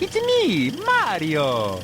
It's me, Mario!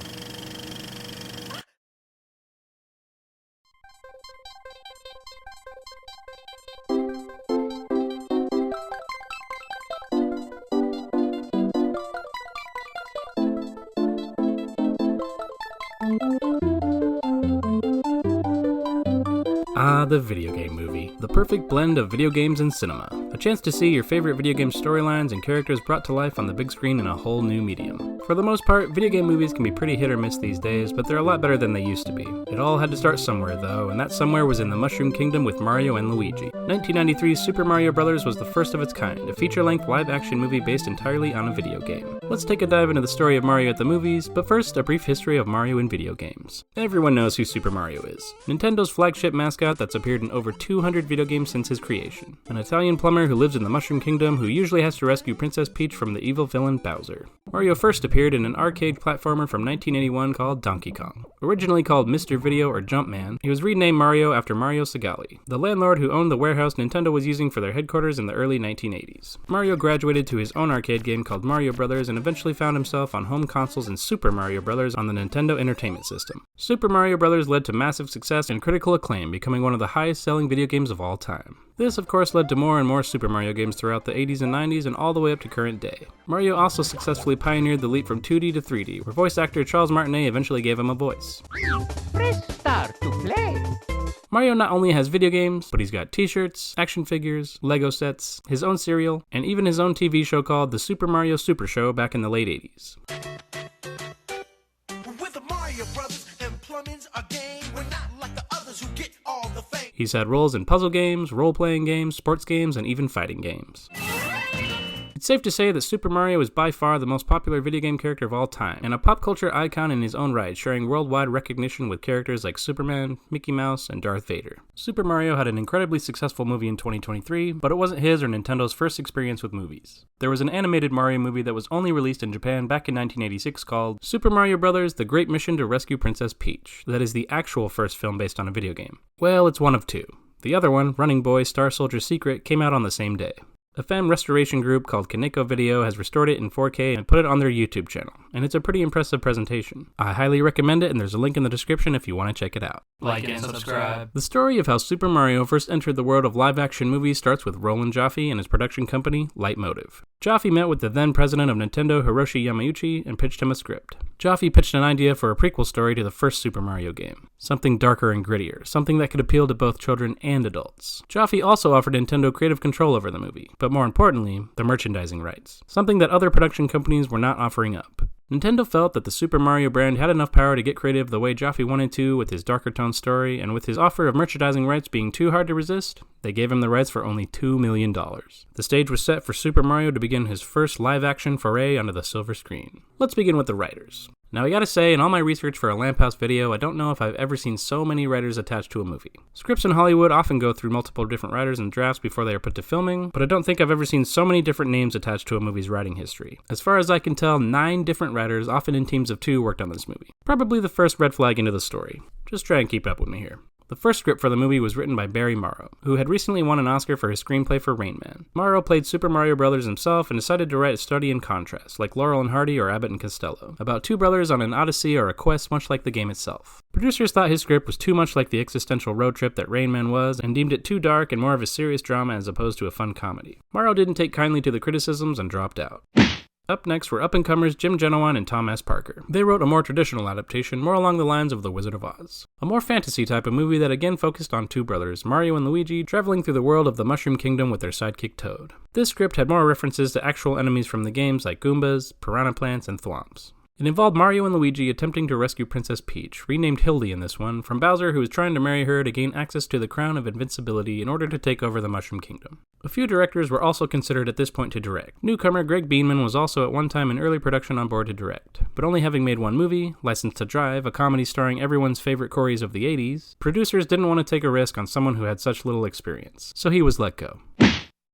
Ah, the video game movie. The perfect blend of video games and cinema. A chance to see your favorite video game storylines and characters brought to life on the big screen in a whole new medium. For the most part, video game movies can be pretty hit or miss these days, but they're a lot better than they used to be. It all had to start somewhere though, and that somewhere was in the Mushroom Kingdom with Mario and Luigi. 1993's Super Mario Bros. Was the first of its kind, a feature-length live-action movie based entirely on a video game. Let's take a dive into the story of Mario at the movies, but first, a brief history of Mario in video games. Everyone knows who Super Mario is. Nintendo's flagship mascot that's appeared in over 200 video games since his creation. An Italian plumber who lives in the Mushroom Kingdom who usually has to rescue Princess Peach from the evil villain Bowser. Mario first appeared in an arcade platformer from 1981 called Donkey Kong. Originally called Mr. Video or Jumpman, he was renamed Mario after Mario Segale, the landlord who owned the warehouse Nintendo was using for their headquarters in the early 1980s. Mario graduated to his own arcade game called Mario Bros. And eventually found himself on home consoles in Super Mario Bros. On the Nintendo Entertainment System. Super Mario Bros. Led to massive success and critical acclaim, becoming one of the highest selling video games of all time. This, of course, led to more and more Super Mario games throughout the 80s and 90s and all the way up to current day. Mario also successfully pioneered the leap from 2D to 3D, where voice actor Charles Martinet eventually gave him a voice. Press start to play! Mario not only has video games, but he's got t-shirts, action figures, Lego sets, his own cereal, and even his own TV show called The Super Mario Super Show back in the late 80s. With the Mario Brothers and plumbing's a game, we're not like the others who get all the fame. He's had roles in puzzle games, role-playing games, sports games, and even fighting games. It's safe to say that Super Mario is by far the most popular video game character of all time, and a pop culture icon in his own right, sharing worldwide recognition with characters like Superman, Mickey Mouse, and Darth Vader. Super Mario had an incredibly successful movie in 2023, but it wasn't his or Nintendo's first experience with movies. There was an animated Mario movie that was only released in Japan back in 1986 called Super Mario Bros. The Great Mission to Rescue Princess Peach. That is the actual first film based on a video game. Well, it's one of two. The other one, Running Boy Star Soldier Secret, came out on the same day. A fan restoration group called Kineko Video has restored it in 4K and put it on their YouTube channel, and it's a pretty impressive presentation. I highly recommend it, and there's a link in the description if you want to check it out. Like and subscribe. The story of how Super Mario first entered the world of live-action movies starts with Roland Joffe and his production company, Leitmotiv. Joffe met with the then president of Nintendo, Hiroshi Yamauchi, and pitched him a script. Joffe pitched an idea for a prequel story to the first Super Mario game. Something darker and grittier, something that could appeal to both children and adults. Joffe also offered Nintendo creative control over the movie, but more importantly, the merchandising rights. Something that other production companies were not offering up. Nintendo felt that the Super Mario brand had enough power to get creative the way Joffe wanted to with his darker tone story, and with his offer of merchandising rights being too hard to resist, they gave him the rights for only $2 million. The stage was set for Super Mario to begin his first live-action foray onto the silver screen. Let's begin with the writers. Now I gotta say, in all my research for a Lamphouse video, I don't know if I've ever seen so many writers attached to a movie. Scripts in Hollywood often go through multiple different writers and drafts before they are put to filming, but I don't think I've ever seen so many different names attached to a movie's writing history. As far as I can tell, 9 different writers, often in teams of 2, worked on this movie. Probably the first red flag into the story. Just try and keep up with me here. The first script for the movie was written by Barry Morrow, who had recently won an Oscar for his screenplay for Rain Man. Morrow played Super Mario Bros. Himself and decided to write a study in contrast, like Laurel and Hardy or Abbott and Costello, about 2 brothers on an odyssey or a quest much like the game itself. Producers thought his script was too much like the existential road trip that Rain Man was, and deemed it too dark and more of a serious drama as opposed to a fun comedy. Morrow didn't take kindly to the criticisms and dropped out. Up next were up-and-comers Jim Genowan and Tom S. Parker. They wrote a more traditional adaptation, more along the lines of The Wizard of Oz. A more fantasy type of movie that again focused on 2 brothers, Mario and Luigi, traveling through the world of the Mushroom Kingdom with their sidekick Toad. This script had more references to actual enemies from the games like Goombas, Piranha Plants, and Thwomps. It involved Mario and Luigi attempting to rescue Princess Peach, renamed Hildy in this one, from Bowser, who was trying to marry her to gain access to the Crown of Invincibility in order to take over the Mushroom Kingdom. A few directors were also considered at this point to direct. Newcomer Greg Beanman was also at one time in early production on board to direct, but only having made one movie, Licensed to Drive, a comedy starring everyone's favorite Corys of the 80s, producers didn't want to take a risk on someone who had such little experience, so he was let go.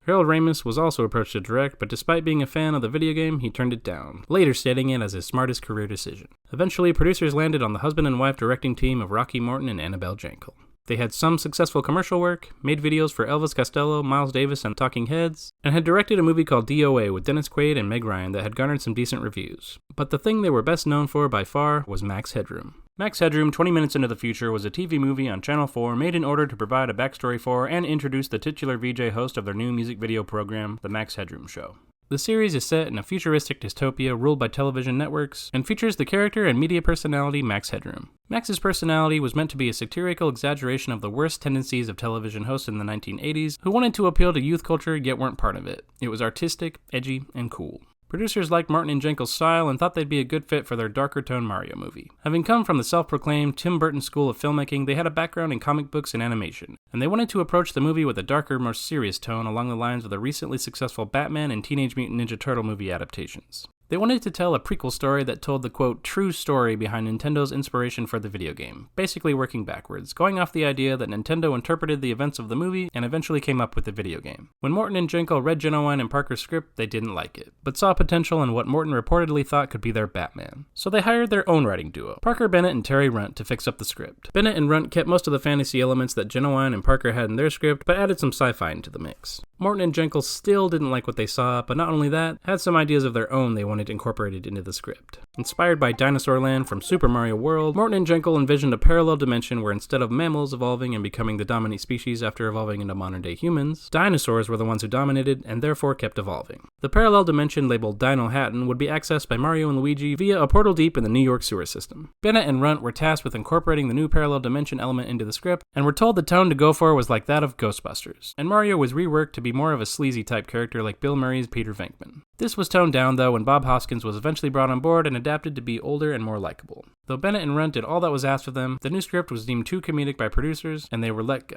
Harold Ramis was also approached to direct, but despite being a fan of the video game, he turned it down, later stating it as his smartest career decision. Eventually, producers landed on the husband and wife directing team of Rocky Morton and Annabelle Jankel. They had some successful commercial work, made videos for Elvis Costello, Miles Davis, and Talking Heads, and had directed a movie called DOA with Dennis Quaid and Meg Ryan that had garnered some decent reviews. But the thing they were best known for by far was Max Headroom. Max Headroom, 20 Minutes into the Future, was a TV movie on Channel 4 made in order to provide a backstory for and introduce the titular VJ host of their new music video program, The Max Headroom Show. The series is set in a futuristic dystopia ruled by television networks, and features the character and media personality Max Headroom. Max's personality was meant to be a satirical exaggeration of the worst tendencies of television hosts in the 1980s, who wanted to appeal to youth culture yet weren't part of it. It was artistic, edgy, and cool. Producers liked Martin and Jenkel's style and thought they'd be a good fit for their darker-toned Mario movie. Having come from the self-proclaimed Tim Burton School of Filmmaking, they had a background in comic books and animation, and they wanted to approach the movie with a darker, more serious tone along the lines of the recently successful Batman and Teenage Mutant Ninja Turtle movie adaptations. They wanted to tell a prequel story that told the, quote, true story behind Nintendo's inspiration for the video game, basically working backwards, going off the idea that Nintendo interpreted the events of the movie and eventually came up with the video game. When Morton and Jenkel read Genuine and Parker's script, they didn't like it, but saw potential in what Morton reportedly thought could be their Batman. So they hired their own writing duo, Parker Bennett and Terry Runt, to fix up the script. Bennett and Runt kept most of the fantasy elements that Genuine and Parker had in their script, but added some sci-fi into the mix. Morton and Jenkel still didn't like what they saw, but not only that, had some ideas of their own they wanted incorporated into the script. Inspired by Dinosaur Land from Super Mario World, Morton and Jenkel envisioned a parallel dimension where instead of mammals evolving and becoming the dominant species after evolving into modern-day humans, dinosaurs were the ones who dominated and therefore kept evolving. The parallel dimension labeled Dino Hatton would be accessed by Mario and Luigi via a portal deep in the New York sewer system. Bennett and Runt were tasked with incorporating the new parallel dimension element into the script, and were told the tone to go for was like that of Ghostbusters, and Mario was reworked to be more of a sleazy type character like Bill Murray's Peter Venkman. This was toned down though when Bob Hoskins was eventually brought on board and adapted to be older and more likable. Though Bennett and Runt did all that was asked of them, the new script was deemed too comedic by producers and they were let go.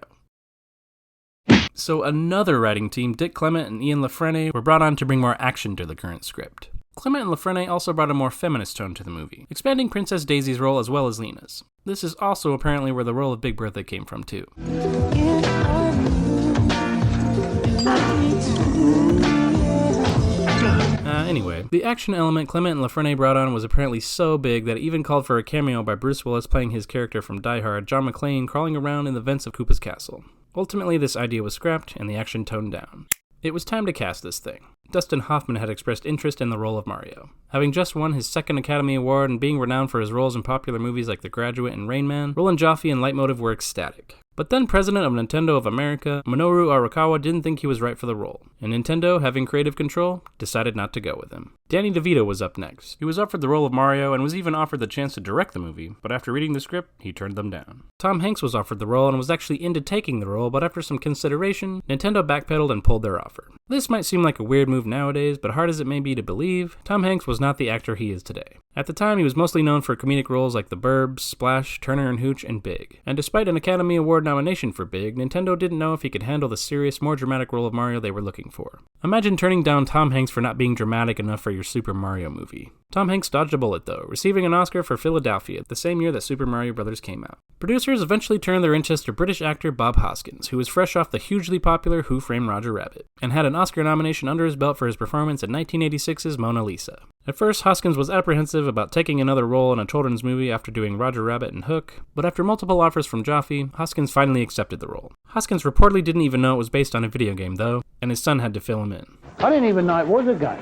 So another writing team, Dick Clement and Ian LaFrenne, were brought on to bring more action to the current script. Clement and LaFrenne also brought a more feminist tone to the movie, expanding Princess Daisy's role as well as Lena's. This is also apparently where the role of Big Bertha came from too. Anyway, the action element Clement and LaFrenne brought on was apparently so big that it even called for a cameo by Bruce Willis playing his character from Die Hard, John McClane, crawling around in the vents of Koopa's castle. Ultimately, this idea was scrapped and the action toned down. It was time to cast this thing. Dustin Hoffman had expressed interest in the role of Mario. Having just won his second Academy Award and being renowned for his roles in popular movies like The Graduate and Rain Man, Roland Joffe and Leitmotiv were ecstatic. But then President of Nintendo of America, Minoru Arakawa, didn't think he was right for the role, and Nintendo, having creative control, decided not to go with him. Danny DeVito was up next. He was offered the role of Mario and was even offered the chance to direct the movie, but after reading the script, he turned them down. Tom Hanks was offered the role and was actually into taking the role, but after some consideration, Nintendo backpedaled and pulled their offer. This might seem like a weird move nowadays, but hard as it may be to believe, Tom Hanks was not the actor he is today. At the time, he was mostly known for comedic roles like The Burbs, Splash, Turner and Hooch, and Big. And despite an Academy Award nomination for Big, Nintendo didn't know if he could handle the serious, more dramatic role of Mario they were looking for. Imagine turning down Tom Hanks for not being dramatic enough for your Super Mario movie. Tom Hanks dodged a bullet though, receiving an Oscar for Philadelphia the same year that Super Mario Bros. Came out. Producers eventually turned their interest to British actor Bob Hoskins, who was fresh off the hugely popular Who Framed Roger Rabbit, and had an Oscar nomination under his belt for his performance in 1986's Mona Lisa. At first, Hoskins was apprehensive about taking another role in a children's movie after doing Roger Rabbit and Hook, but after multiple offers from Joffe, Hoskins finally accepted the role. Hoskins reportedly didn't even know it was based on a video game though, and his son had to fill him in. I didn't even know it was a game.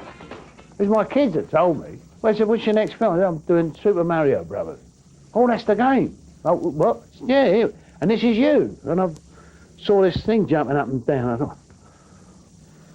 It was my kids that told me. Well, I said, what's your next film? I'm doing Super Mario Brothers. Oh, that's the game. Oh, what? Yeah, here. And this is you. And I saw this thing jumping up and down. I thought,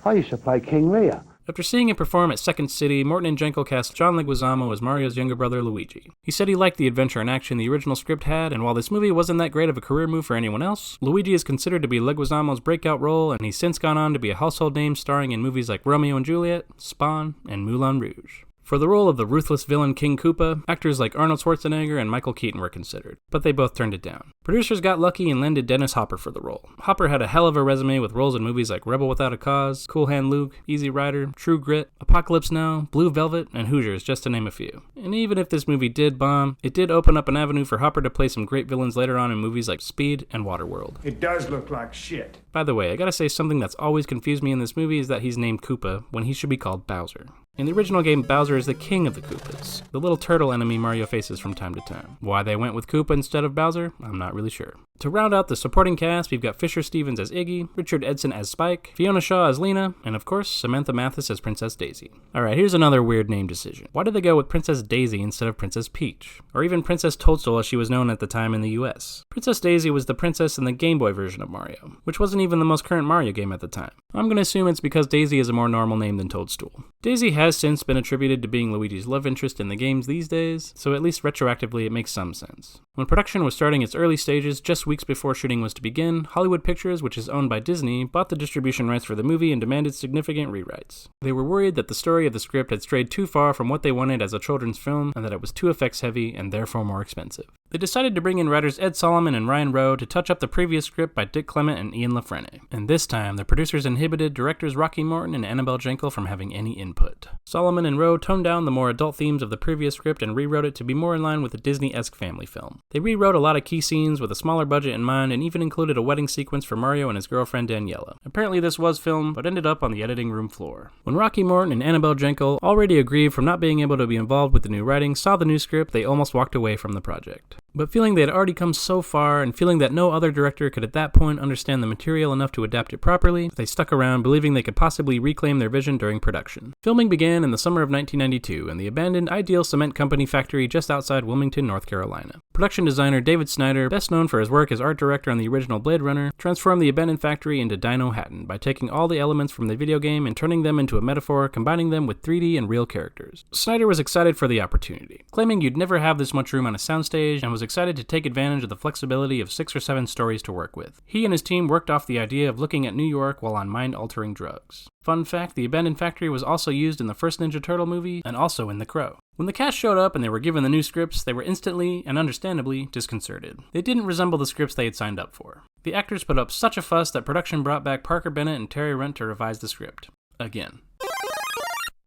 I used to play King Lear. After seeing him perform at Second City, Morton and Jenkel cast John Leguizamo as Mario's younger brother Luigi. He said he liked the adventure and action the original script had, and while this movie wasn't that great of a career move for anyone else, Luigi is considered to be Leguizamo's breakout role, and he's since gone on to be a household name starring in movies like Romeo and Juliet, Spawn, and Moulin Rouge. For the role of the ruthless villain King Koopa, actors like Arnold Schwarzenegger and Michael Keaton were considered, but they both turned it down. Producers got lucky and landed Dennis Hopper for the role. Hopper had a hell of a resume with roles in movies like Rebel Without a Cause, Cool Hand Luke, Easy Rider, True Grit, Apocalypse Now, Blue Velvet, and Hoosiers, just to name a few. And even if this movie did bomb, it did open up an avenue for Hopper to play some great villains later on in movies like Speed and Waterworld. It does look like shit. By the way, I gotta say something that's always confused me in this movie is that he's named Koopa when he should be called Bowser. In the original game, Bowser is the king of the Koopas, the little turtle enemy Mario faces from time to time. Why they went with Koopa instead of Bowser, I'm not really sure. To round out the supporting cast, we've got Fisher Stevens as Iggy, Richard Edson as Spike, Fiona Shaw as Lena, and of course, Samantha Mathis as Princess Daisy. Alright, here's another weird name decision. Why did they go with Princess Daisy instead of Princess Peach? Or even Princess Toadstool as she was known at the time in the US? Princess Daisy was the princess in the Game Boy version of Mario, which wasn't even the most current Mario game at the time. I'm gonna assume it's because Daisy is a more normal name than Toadstool. Daisy has since been attributed to being Luigi's love interest in the games these days, so at least retroactively it makes some sense. When production was starting its early stages, just weeks before shooting was to begin, Hollywood Pictures, which is owned by Disney, bought the distribution rights for the movie and demanded significant rewrites. They were worried that the story of the script had strayed too far from what they wanted as a children's film, and that it was too effects heavy and therefore more expensive. They decided to bring in writers Ed Solomon and Ryan Rowe to touch up the previous script by Dick Clement and Ian LaFrenne. And this time, the producers inhibited directors Rocky Morton and Annabelle Jankel from having any input. Solomon and Rowe toned down the more adult themes of the previous script and rewrote it to be more in line with a Disney-esque family film. They rewrote a lot of key scenes with a smaller budget in mind and even included a wedding sequence for Mario and his girlfriend Daniela. Apparently this was filmed, but ended up on the editing room floor. When Rocky Morton and Annabelle Jankel, already aggrieved from not being able to be involved with the new writing, saw the new script, they almost walked away from the project. But feeling they had already come so far, and feeling that no other director could at that point understand the material enough to adapt it properly, they stuck around, believing they could possibly reclaim their vision during production. Filming began in the summer of 1992 in the abandoned Ideal Cement Company factory just outside Wilmington, North Carolina. Production designer David Snyder, best known for his work as art director on the original Blade Runner, transformed the abandoned factory into Dino Hatton by taking all the elements from the video game and turning them into a metaphor, combining them with 3D and real characters. Snyder was excited for the opportunity, claiming you'd never have this much room on a soundstage, and was excited to take advantage of the flexibility of 6 or 7 stories to work with. He and his team worked off the idea of looking at New York while on mind-altering drugs. Fun fact, the abandoned factory was also used in the first Ninja Turtle movie, and also in The Crow. When the cast showed up and they were given the new scripts, they were instantly, and understandably, disconcerted. They didn't resemble the scripts they had signed up for. The actors put up such a fuss that production brought back Parker Bennett and Terry Rent to revise the script. Again.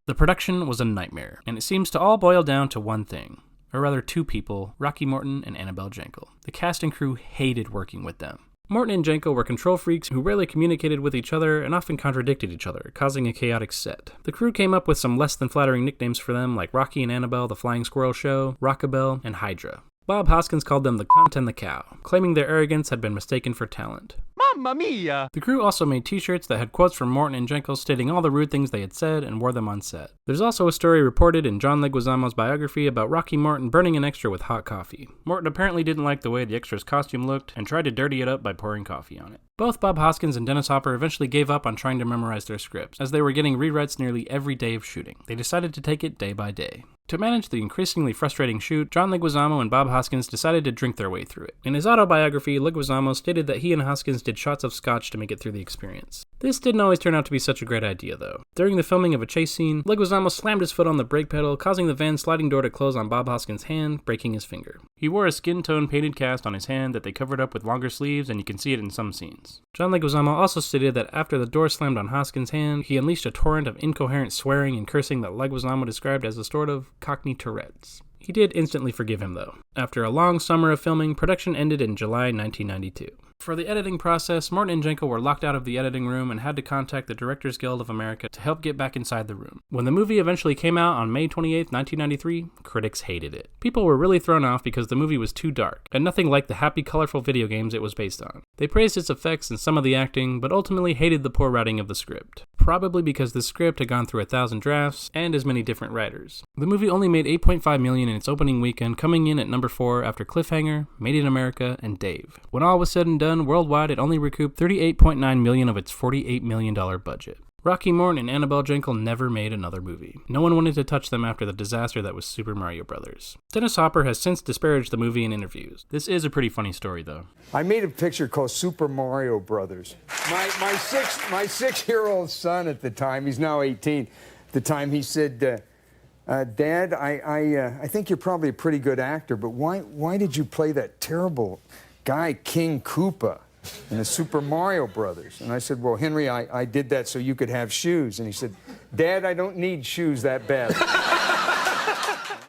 The production was a nightmare, and it seems to all boil down to one thing. Or rather 2 people, Rocky Morton and Annabelle Jankel. The cast and crew hated working with them. Morton and Jankel were control freaks who rarely communicated with each other and often contradicted each other, causing a chaotic set. The crew came up with some less than flattering nicknames for them, like Rocky and Annabelle, the Flying Squirrel Show, Rockabelle, and Hydra. Bob Hoskins called them the cunt and the cow, claiming their arrogance had been mistaken for talent. Mamma mia! The crew also made t-shirts that had quotes from Morton and Jankel stating all the rude things they had said and wore them on set. There's also a story reported in John Leguizamo's biography about Rocky Morton burning an extra with hot coffee. Morton apparently didn't like the way the extra's costume looked and tried to dirty it up by pouring coffee on it. Both Bob Hoskins and Dennis Hopper eventually gave up on trying to memorize their scripts, as they were getting rewrites nearly every day of shooting. They decided to take it day by day. To manage the increasingly frustrating shoot, John Leguizamo and Bob Hoskins decided to drink their way through it. In his autobiography, Leguizamo stated that he and Hoskins did shots of scotch to make it through the experience. This didn't always turn out to be such a great idea, though. During the filming of a chase scene, Leguizamo slammed his foot on the brake pedal, causing the van's sliding door to close on Bob Hoskins' hand, breaking his finger. He wore a skin-tone painted cast on his hand that they covered up with longer sleeves, and you can see it in some scenes. John Leguizamo also stated that after the door slammed on Hoskins' hand, he unleashed a torrent of incoherent swearing and cursing that Leguizamo described as a sort of Cockney Tourette's. He did instantly forgive him, though. After a long summer of filming, production ended in July 1992. For the editing process, Morton and Jankel were locked out of the editing room and had to contact the Directors Guild of America to help get back inside the room. When the movie eventually came out on May 28, 1993, critics hated it. People were really thrown off because the movie was too dark, and nothing like the happy, colorful video games it was based on. They praised its effects and some of the acting, but ultimately hated the poor writing of the script. Probably because the script had gone through 1,000 drafts and as many different writers. The movie only made $8.5 million in its opening weekend, coming in at number 4 after Cliffhanger, Made in America, and Dave. When all was said and done, worldwide it only recouped $38.9 million of its $48 million budget. Rocky Morton and Annabelle Jankel never made another movie. No one wanted to touch them after the disaster that was Super Mario Bros. Dennis Hopper has since disparaged the movie in interviews. This is a pretty funny story, though. I made a picture called Super Mario Brothers. My 6-year-old son at the time, he's now 18, at the time he said, Dad, I think you're probably a pretty good actor, but why did you play that terrible guy, King Koopa, in the Super Mario Brothers? And I said, well, Henry, I did that so you could have shoes. And he said, Dad, I don't need shoes that bad.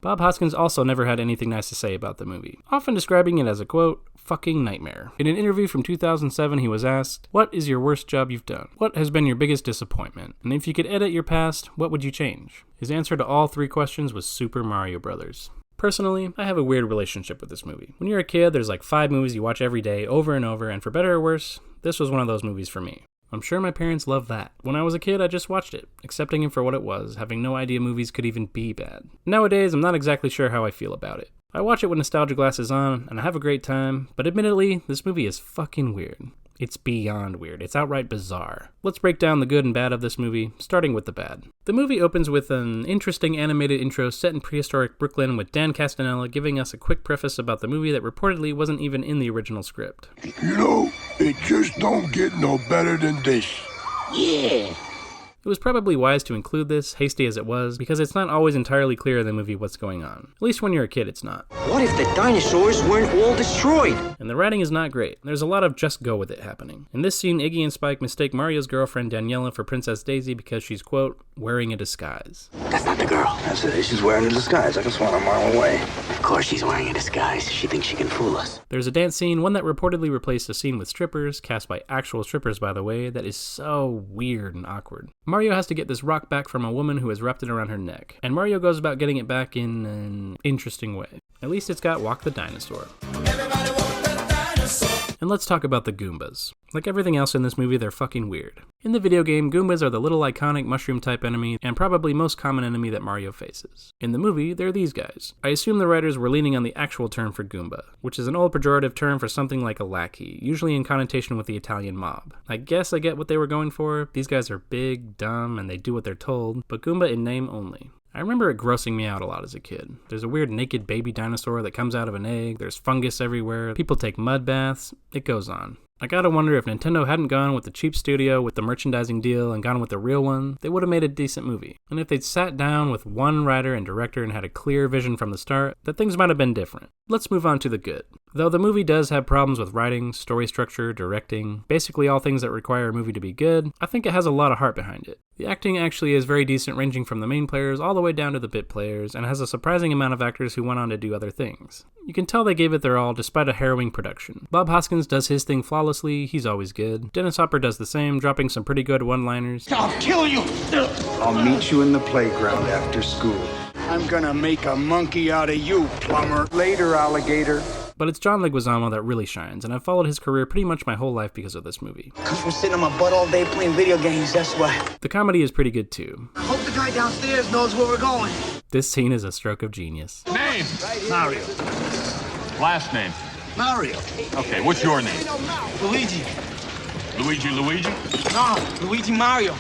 Bob Hoskins also never had anything nice to say about the movie, often describing it as a, quote, fucking nightmare. In an interview from 2007, he was asked, "What is your worst job you've done? What has been your biggest disappointment? And if you could edit your past, what would you change?" His answer to all 3 questions was Super Mario Bros. Personally, I have a weird relationship with this movie. When you're a kid, there's like 5 movies you watch every day, over and over, and for better or worse, this was one of those movies for me. I'm sure my parents loved that. When I was a kid, I just watched it, accepting it for what it was, having no idea movies could even be bad. Nowadays, I'm not exactly sure how I feel about it. I watch it with nostalgia glasses on, and I have a great time, but admittedly, this movie is fucking weird. It's beyond weird. It's outright bizarre. Let's break down the good and bad of this movie, starting with the bad. The movie opens with an interesting animated intro set in prehistoric Brooklyn with Dan Castanella giving us a quick preface about the movie that reportedly wasn't even in the original script. You know, it just don't get no better than this. Yeah. It was probably wise to include this, hasty as it was, because it's not always entirely clear in the movie what's going on. At least when you're a kid, it's not. What if the dinosaurs weren't all destroyed? And the writing is not great. There's a lot of just go with it happening. In this scene, Iggy and Spike mistake Mario's girlfriend Daniela for Princess Daisy because she's, quote, wearing a disguise. That's not the girl. That's it. She's wearing a disguise. I just want a mile away. Of course she's wearing a disguise. She thinks she can fool us. There's a dance scene, one that reportedly replaced a scene with strippers, cast by actual strippers by the way, that is so weird and awkward. Mario has to get this rock back from a woman who has wrapped it around her neck, and Mario goes about getting it back in an interesting way. At least it's got Walk the Dinosaur. And let's talk about the Goombas. Like everything else in this movie, they're fucking weird. In the video game, Goombas are the little iconic mushroom-type enemy, and probably most common enemy that Mario faces. In the movie, they're these guys. I assume the writers were leaning on the actual term for Goomba, which is an old pejorative term for something like a lackey, usually in connotation with the Italian mob. I guess I get what they were going for. These guys are big, dumb, and they do what they're told, but Goomba in name only. I remember it grossing me out a lot as a kid. There's a weird naked baby dinosaur that comes out of an egg, there's fungus everywhere, people take mud baths, it goes on. I gotta wonder if Nintendo hadn't gone with the cheap studio with the merchandising deal and gone with the real one, they would have made a decent movie. And if they'd sat down with one writer and director and had a clear vision from the start, that things might have been different. Let's move on to the good. Though the movie does have problems with writing, story structure, directing, basically all things that require a movie to be good, I think it has a lot of heart behind it. The acting actually is very decent, ranging from the main players all the way down to the bit players, and has a surprising amount of actors who went on to do other things. You can tell they gave it their all despite a harrowing production. Bob Hoskins does his thing flawlessly, he's always good. Dennis Hopper does the same, dropping some pretty good one-liners. I'll kill you! I'll meet you in the playground after school. I'm gonna make a monkey out of you, plumber. Later, alligator. But it's John Leguizamo that really shines, and I've followed his career pretty much my whole life because of this movie. Come from sitting on my butt all day playing video games, that's why. The comedy is pretty good too. I hope the guy downstairs knows where we're going. This scene is a stroke of genius. Name? Mario. Last name? Mario. Okay, what's your name? Luigi. Luigi? No, Luigi Mario.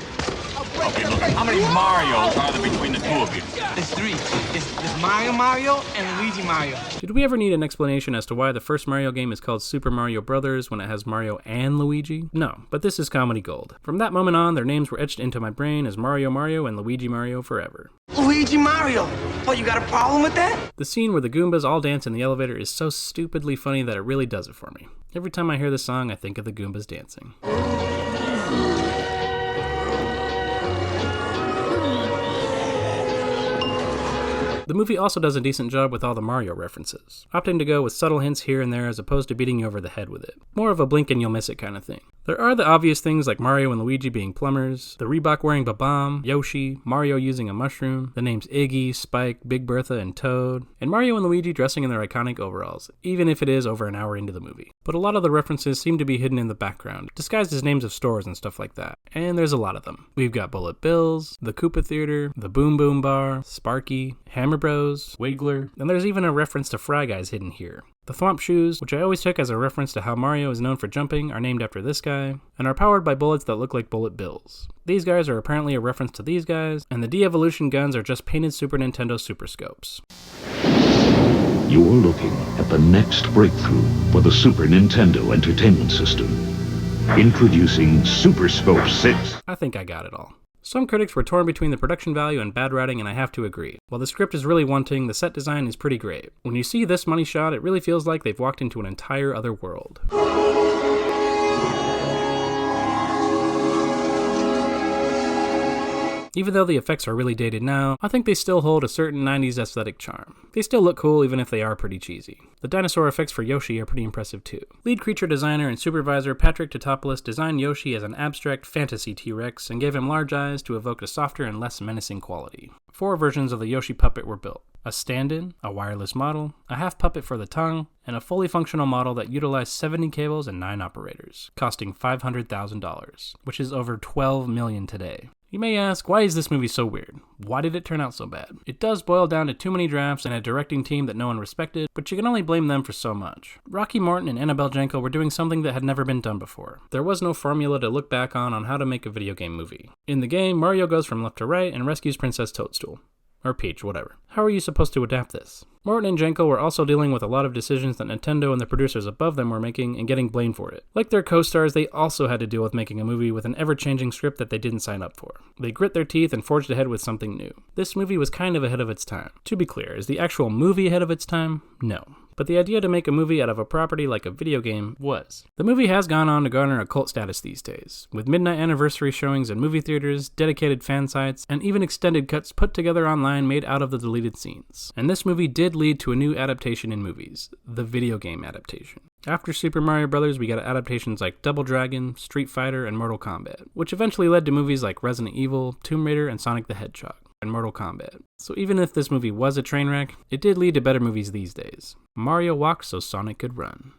Okay, look, how many Marios are there between the two of you? There's 3. It's Mario, and Luigi Mario. Did we ever need an explanation as to why the first Mario game is called Super Mario Bros. When it has Mario and Luigi? No, but this is comedy gold. From that moment on, their names were etched into my brain as Mario and Luigi Mario forever. Luigi Mario. What, you got a problem with that? The scene where the Goombas all dance in the elevator is so stupidly funny that it really does it for me. Every time I hear this song, I think of the Goombas dancing. The movie also does a decent job with all the Mario references, opting to go with subtle hints here and there as opposed to beating you over the head with it. More of a blink and you'll miss it kind of thing. There are the obvious things like Mario and Luigi being plumbers, the Reebok wearing Ba-Bomb, Yoshi, Mario using a mushroom, the names Iggy, Spike, Big Bertha, and Toad, and Mario and Luigi dressing in their iconic overalls, even if it is over an hour into the movie. But a lot of the references seem to be hidden in the background, disguised as names of stores and stuff like that, and there's a lot of them. We've got Bullet Bills, the Koopa Theater, the Boom Boom Bar, Sparky, Hammer Bros, Wiggler, and there's even a reference to Fry Guys hidden here. The Thwomp Shoes, which I always took as a reference to how Mario is known for jumping, are named after this guy, and are powered by bullets that look like bullet bills. These guys are apparently a reference to these guys, and the de-evolution guns are just painted Super Nintendo Super Scopes. You're looking at the next breakthrough for the Super Nintendo Entertainment System. Introducing Super Scope 6. I think I got it all. Some critics were torn between the production value and bad writing, and I have to agree. While the script is really wanting, the set design is pretty great. When you see this money shot, it really feels like they've walked into an entire other world. Even though the effects are really dated now, I think they still hold a certain 90s aesthetic charm. They still look cool even if they are pretty cheesy. The dinosaur effects for Yoshi are pretty impressive too. Lead creature designer and supervisor Patrick Totopoulos designed Yoshi as an abstract fantasy T-Rex and gave him large eyes to evoke a softer and less menacing quality. 4 versions of the Yoshi puppet were built. A stand-in, a wireless model, a half puppet for the tongue, and a fully functional model that utilized 70 cables and 9 operators, costing $500,000, which is over $12 million today. You may ask, why is this movie so weird? Why did it turn out so bad? It does boil down to too many drafts and a directing team that no one respected, but you can only blame them for so much. Rocky Morton and Annabelle Jankel were doing something that had never been done before. There was no formula to look back on how to make a video game movie. In the game, Mario goes from left to right and rescues Princess Toadstool. Or Peach, whatever. How are you supposed to adapt this? Morton and Jankel were also dealing with a lot of decisions that Nintendo and the producers above them were making and getting blamed for it. Like their co-stars, they also had to deal with making a movie with an ever-changing script that they didn't sign up for. They grit their teeth and forged ahead with something new. This movie was kind of ahead of its time. To be clear, is the actual movie ahead of its time? No. But the idea to make a movie out of a property like a video game was. The movie has gone on to garner a cult status these days, with midnight anniversary showings in movie theaters, dedicated fan sites, and even extended cuts put together online made out of the deleted scenes. And this movie did lead to a new adaptation in movies, the video game adaptation. After Super Mario Bros., we got adaptations like Double Dragon, Street Fighter, and Mortal Kombat, which eventually led to movies like Resident Evil, Tomb Raider, and Sonic the Hedgehog, and Mortal Kombat. So even if this movie was a train wreck, it did lead to better movies these days. Mario walked so Sonic could run.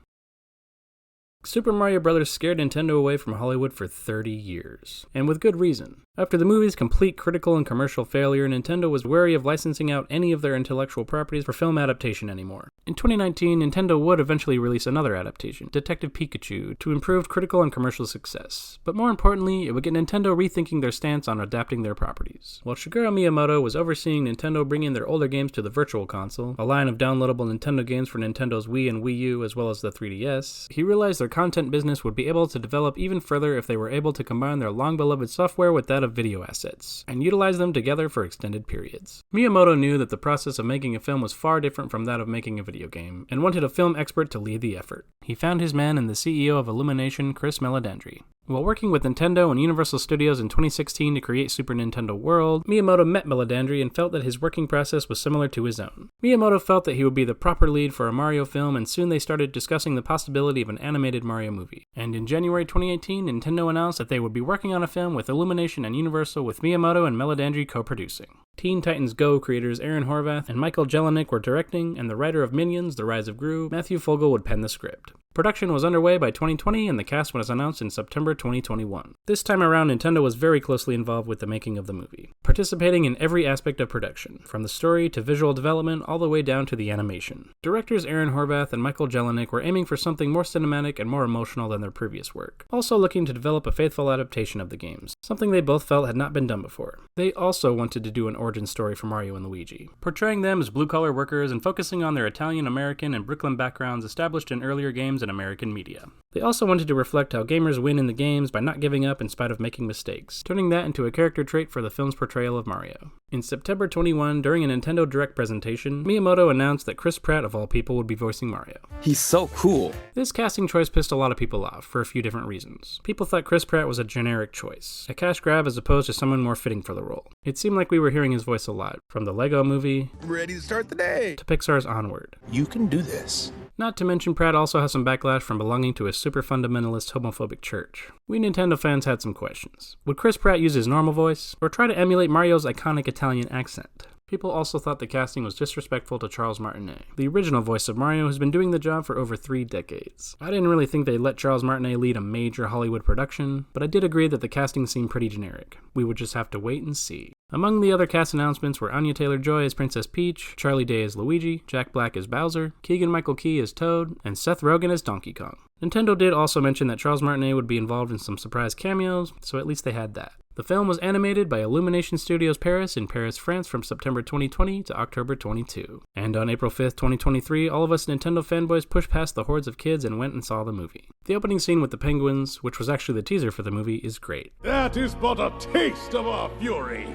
Super Mario Bros. Scared Nintendo away from Hollywood for 30 years, and with good reason. After the movie's complete critical and commercial failure, Nintendo was wary of licensing out any of their intellectual properties for film adaptation anymore. In 2019, Nintendo would eventually release another adaptation, Detective Pikachu, to improved critical and commercial success. But more importantly, it would get Nintendo rethinking their stance on adapting their properties. While Shigeru Miyamoto was overseeing Nintendo bringing their older games to the Virtual Console, a line of downloadable Nintendo games for Nintendo's Wii and Wii U as well as the 3DS, he realized their content business would be able to develop even further if they were able to combine their long-beloved software with that of video assets, and utilize them together for extended periods. Miyamoto knew that the process of making a film was far different from that of making a video game, and wanted a film expert to lead the effort. He found his man in the CEO of Illumination, Chris Meledandri. While working with Nintendo and Universal Studios in 2016 to create Super Nintendo World, Miyamoto met Meledandri and felt that his working process was similar to his own. Miyamoto felt that he would be the proper lead for a Mario film, and soon they started discussing the possibility of an animated Mario movie. And in January 2018, Nintendo announced that they would be working on a film with Illumination and Universal, with Miyamoto and Meledandri co-producing. Teen Titans Go creators Aaron Horvath and Michael Jelenic were directing, and the writer of Minions: The Rise of Gru, Matthew Fogel, would pen the script. Production was underway by 2020, and the cast was announced in September 2021. This time around, Nintendo was very closely involved with the making of the movie, participating in every aspect of production, from the story to visual development all the way down to the animation. Directors Aaron Horvath and Michael Jelenic were aiming for something more cinematic and more emotional than their previous work, also looking to develop a faithful adaptation of the games, something they both felt had not been done before. They also wanted to do an origin story for Mario and Luigi, portraying them as blue-collar workers and focusing on their Italian, American, and Brooklyn backgrounds established in earlier games in American media. They also wanted to reflect how gamers win in the games by not giving up in spite of making mistakes, turning that into a character trait for the film's portrayal of Mario. In September 21, during a Nintendo Direct presentation, Miyamoto announced that Chris Pratt, of all people, would be voicing Mario. He's so cool. This casting choice pissed a lot of people off, for a few different reasons. People thought Chris Pratt was a generic choice, a cash grab as opposed to someone more fitting for the role. It seemed like we were hearing his voice a lot, from the Lego Movie, Ready to start the day, to Pixar's Onward. You can do this. Not to mention, Pratt also has some backlash from belonging to a super fundamentalist homophobic church. We Nintendo fans had some questions. Would Chris Pratt use his normal voice, or try to emulate Mario's iconic Italian accent? People also thought the casting was disrespectful to Charles Martinet. The original voice of Mario has been doing the job for over 3 decades. I didn't really think they'd let Charles Martinet lead a major Hollywood production, but I did agree that the casting seemed pretty generic. We would just have to wait and see. Among the other cast announcements were Anya Taylor-Joy as Princess Peach, Charlie Day as Luigi, Jack Black as Bowser, Keegan-Michael Key as Toad, and Seth Rogen as Donkey Kong. Nintendo did also mention that Charles Martinet would be involved in some surprise cameos, so at least they had that. The film was animated by Illumination Studios Paris in Paris, France from September 2020 to October 22. And on April 5th, 2023, all of us Nintendo fanboys pushed past the hordes of kids and went and saw the movie. The opening scene with the penguins, which was actually the teaser for the movie, is great. That is but a taste of our fury.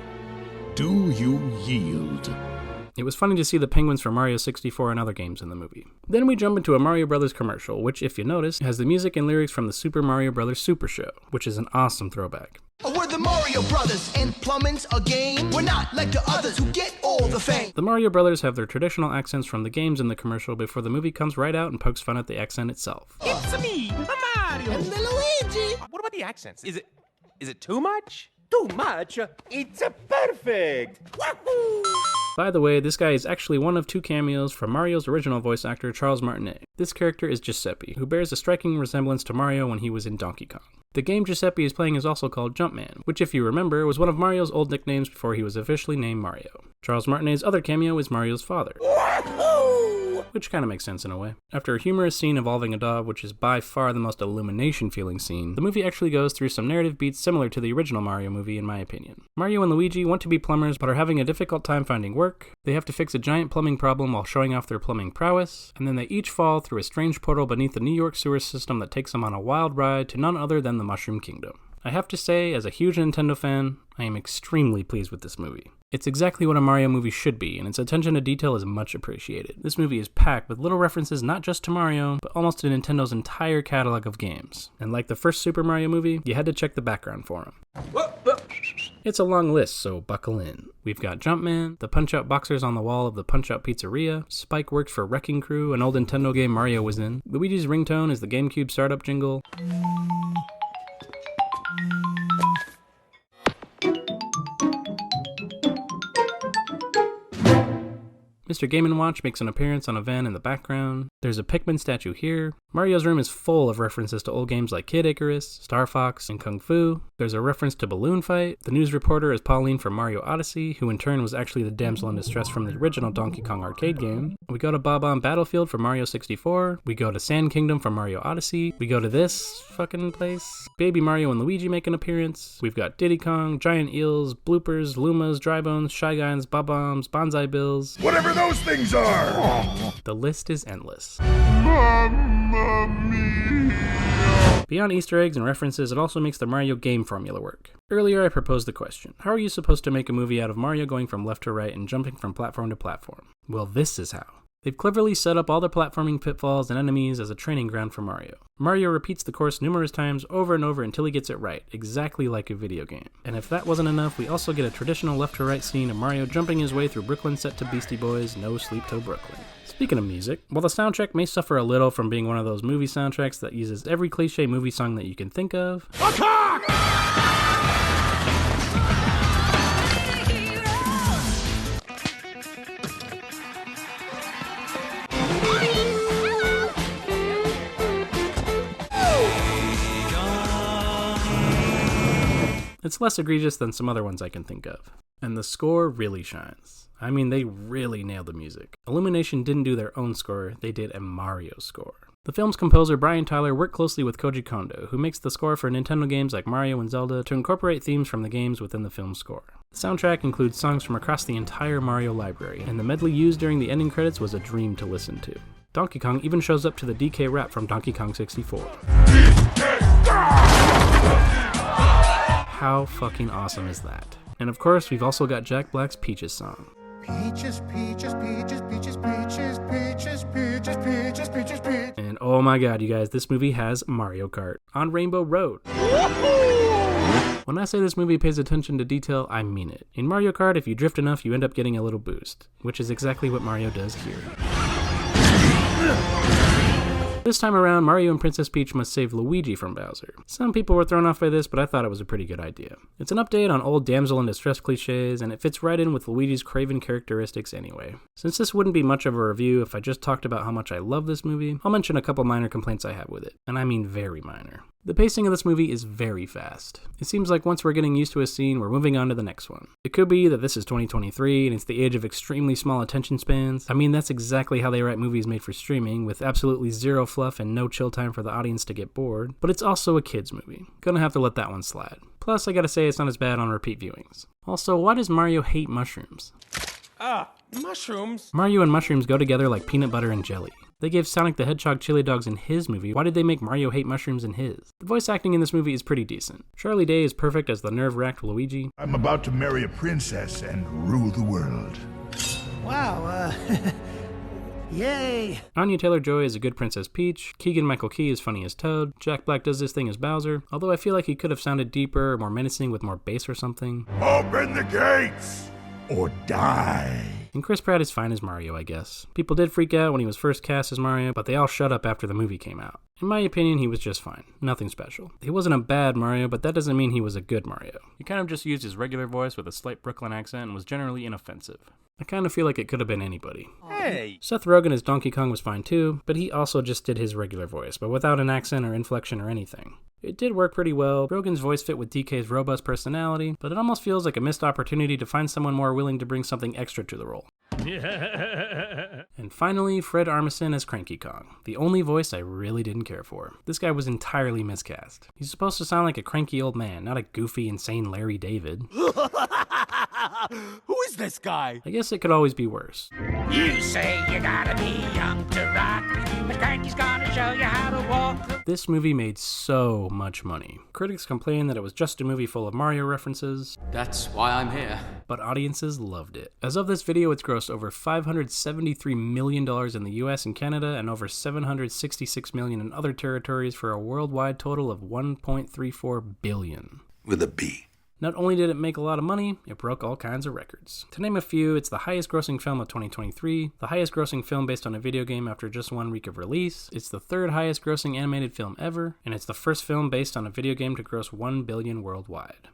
Do you yield? It was funny to see the penguins from Mario 64 and other games in the movie. Then we jump into a Mario Bros. Commercial, which, if you notice, has the music and lyrics from the Super Mario Bros. Super Show, which is an awesome throwback. We're the Mario Brothers, and plumbing's a game. We're not like the others who get all the fame. The Mario Brothers have their traditional accents from the games in the commercial before the movie comes right out and pokes fun at the accent itself. It's me, Mario. And Luigi. What about the accents? Is it too much? Too much? It's perfect. Wahoo! By the way, this guy is actually one of 2 cameos from Mario's original voice actor, Charles Martinet. This character is Giuseppe, who bears a striking resemblance to Mario when he was in Donkey Kong. The game Giuseppe is playing is also called Jumpman, which if you remember was one of Mario's old nicknames before he was officially named Mario. Charles Martinet's other cameo is Mario's father. Which kind of makes sense in a way. After a humorous scene involving a dog, which is by far the most Illumination-feeling scene, the movie actually goes through some narrative beats similar to the original Mario movie in my opinion. Mario and Luigi want to be plumbers but are having a difficult time finding work, they have to fix a giant plumbing problem while showing off their plumbing prowess, and then they each fall through a strange portal beneath the New York sewer system that takes them on a wild ride to none other than the Mushroom Kingdom. I have to say, as a huge Nintendo fan, I am extremely pleased with this movie. It's exactly what a Mario movie should be, and its attention to detail is much appreciated. This movie is packed with little references not just to Mario, but almost to Nintendo's entire catalog of games. And like the first Super Mario movie, you had to check the background for him. It's a long list, so buckle in. We've got Jumpman, the Punch-Out boxers on the wall of the Punch-Out Pizzeria, Spike works for Wrecking Crew, an old Nintendo game Mario was in, Luigi's ringtone is the GameCube startup jingle, Mr. Game & Watch makes an appearance on a van in the background. There's a Pikmin statue here. Mario's room is full of references to old games like Kid Icarus, Star Fox, and Kung Fu. There's a reference to Balloon Fight. The news reporter is Pauline from Mario Odyssey, who in turn was actually the damsel in distress from the original Donkey Kong arcade game. We go to Bob-omb Battlefield for Mario 64. We go to Sand Kingdom for Mario Odyssey. We go to this fucking place. Baby Mario and Luigi make an appearance. We've got Diddy Kong, Giant Eels, Bloopers, Lumas, Dry Bones, Shy Guys, Bob-ombs, Bonsai Bills. Whatever those things are! The list is endless. Beyond Easter eggs and references, it also makes the Mario game formula work. Earlier I proposed the question, how are you supposed to make a movie out of Mario going from left to right and jumping from platform to platform? Well, this is how. They've cleverly set up all the platforming pitfalls and enemies as a training ground for Mario. Mario repeats the course numerous times over and over until he gets it right, exactly like a video game. And if that wasn't enough, we also get a traditional left to right scene of Mario jumping his way through Brooklyn set to Beastie Boys' No Sleep Till Brooklyn. Speaking of music, while the soundtrack may suffer a little from being one of those movie soundtracks that uses every cliche movie song that you can think of, it's less egregious than some other ones I can think of. And the score really shines. I mean, they really nailed the music. Illumination didn't do their own score, they did a Mario score. The film's composer Brian Tyler worked closely with Koji Kondo, who makes the score for Nintendo games like Mario and Zelda to incorporate themes from the games within the film's score. The soundtrack includes songs from across the entire Mario library, and the medley used during the ending credits was a dream to listen to. Donkey Kong even shows up to the DK rap from Donkey Kong 64. How fucking awesome is that? And of course, we've also got Jack Black's Peaches song. Peaches, peaches, peaches, peaches, peaches, peaches, peaches, peaches, peaches, peaches. And oh my god, you guys, this movie has Mario Kart on Rainbow Road. When I say this movie pays attention to detail, I mean it. In Mario Kart, if you drift enough, you end up getting a little boost, which is exactly what Mario does here. This time around, Mario and Princess Peach must save Luigi from Bowser. Some people were thrown off by this, but I thought it was a pretty good idea. It's an update on old damsel in distress cliches, and it fits right in with Luigi's craven characteristics anyway. Since this wouldn't be much of a review if I just talked about how much I love this movie, I'll mention a couple minor complaints I have with it, and I mean very minor. The pacing of this movie is very fast. It seems like once we're getting used to a scene, we're moving on to the next one. It could be that this is 2023 and it's the age of extremely small attention spans. I mean, that's exactly how they write movies made for streaming, with absolutely zero fluff and no chill time for the audience to get bored. But it's also a kids movie. Gonna have to let that one slide. Plus, I gotta say it's not as bad on repeat viewings. Also, why does Mario hate mushrooms? Mushrooms? Mario and mushrooms go together like peanut butter and jelly. They gave Sonic the Hedgehog chili dogs in his movie, why did they make Mario hate mushrooms in his? The voice acting in this movie is pretty decent. Charlie Day is perfect as the nerve-wracked Luigi. I'm about to marry a princess and rule the world. Wow, Yay! Anya Taylor-Joy is a good Princess Peach, Keegan-Michael Key is funny as Toad, Jack Black does this thing as Bowser, although I feel like he could have sounded deeper or more menacing with more bass or something. Open the gates or die. And Chris Pratt is fine as Mario, I guess. People did freak out when he was first cast as Mario, but they all shut up after the movie came out. In my opinion, he was just fine. Nothing special. He wasn't a bad Mario, but that doesn't mean he was a good Mario. He kind of just used his regular voice with a slight Brooklyn accent and was generally inoffensive. I kind of feel like it could have been anybody. Hey! Seth Rogen as Donkey Kong was fine too, but he also just did his regular voice, but without an accent or inflection or anything. It did work pretty well. Rogen's voice fit with DK's robust personality, but it almost feels like a missed opportunity to find someone more willing to bring something extra to the role. And finally, Fred Armisen as Cranky Kong, the only voice I really didn't care for. This guy was entirely miscast. He's supposed to sound like a cranky old man, not a goofy, insane Larry David. Who is this guy? I guess it could always be worse. You say you gotta be young to rock, but Cranky's gonna show you how to walk. This movie made so much money. Critics complained that it was just a movie full of Mario references. That's why I'm here. But audiences loved it. As of this video, it's grossed over $573 million in the US and Canada and over $766 million in other territories for a worldwide total of $1.34 billion. With a B. Not only did it make a lot of money, it broke all kinds of records. To name a few, it's the highest grossing film of 2023, the highest grossing film based on a video game after just 1 week of release, it's the third highest grossing animated film ever, and it's the first film based on a video game to gross $1 billion worldwide.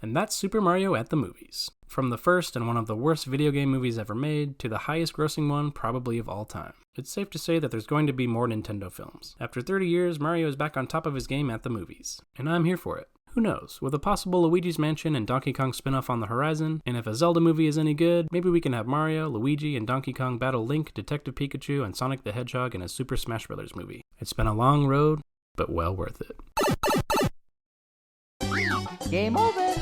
And that's Super Mario at the movies. From the first and one of the worst video game movies ever made, to the highest grossing one probably of all time. It's safe to say that there's going to be more Nintendo films. After 30 years, Mario is back on top of his game at the movies. And I'm here for it. Who knows, with a possible Luigi's Mansion and Donkey Kong spin-off on the horizon, and if a Zelda movie is any good, maybe we can have Mario, Luigi, and Donkey Kong battle Link, Detective Pikachu, and Sonic the Hedgehog in a Super Smash Bros. Movie. It's been a long road, but well worth it. Game over.